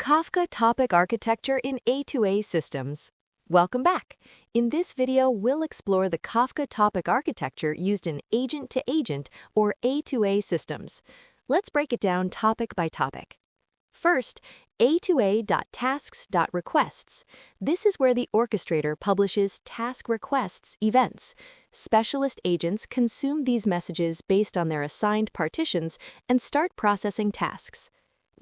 Kafka Topic Architecture in A2A Systems. Welcome back. In this video, we'll explore the Kafka Topic Architecture used in agent-to-agent or A2A systems. Let's break it down topic by topic. First, A2A.tasks.requests. This is where the orchestrator publishes task requests events. Specialist agents consume these messages based on their assigned partitions and start processing tasks.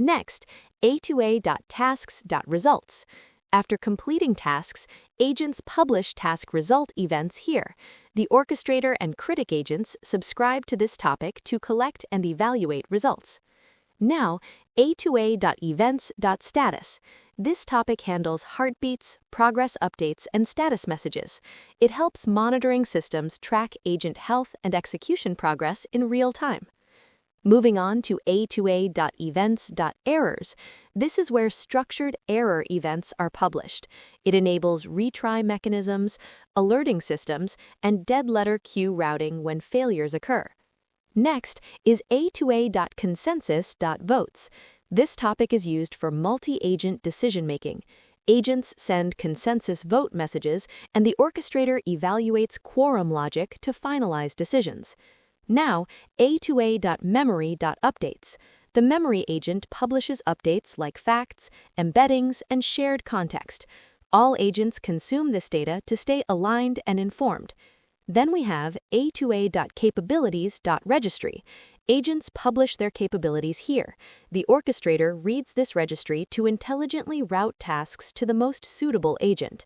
Next, A2A.tasks.results. After completing tasks, agents publish task result events here. The orchestrator and critic agents subscribe to this topic to collect and evaluate results. Now, A2A.events.status. This topic handles heartbeats, progress updates, and status messages. It helps monitoring systems track agent health and execution progress in real time. Moving on to A2A.events.errors. This is where structured error events are published. It enables retry mechanisms, alerting systems, and dead letter queue routing when failures occur. Next is A2A.consensus.votes. This topic is used for multi-agent decision-making. Agents send consensus vote messages, and the orchestrator evaluates quorum logic to finalize decisions. Now, A2A.memory.updates. The memory agent publishes updates like facts, embeddings, and shared context. All agents consume this data to stay aligned and informed. Then we have A2A.capabilities.registry. Agents publish their capabilities here. The orchestrator reads this registry to intelligently route tasks to the most suitable agent.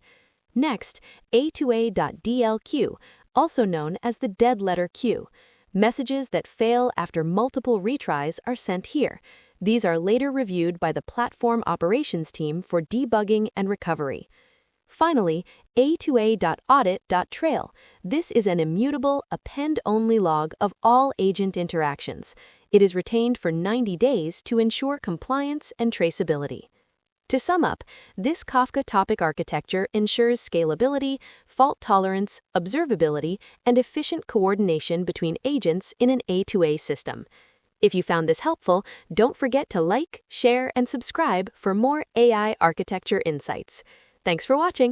Next, A2A.dlq, also known as the dead letter queue. Messages that fail after multiple retries are sent here. These are later reviewed by the platform operations team for debugging and recovery. Finally, A2A.audit.trail. This is an immutable, append-only log of all agent interactions. It is retained for 90 days to ensure compliance and traceability. To sum up, this Kafka topic architecture ensures scalability, fault tolerance, observability, and efficient coordination between agents in an A2A system. If you found this helpful, don't forget to like, share, and subscribe for more AI architecture insights. Thanks for watching.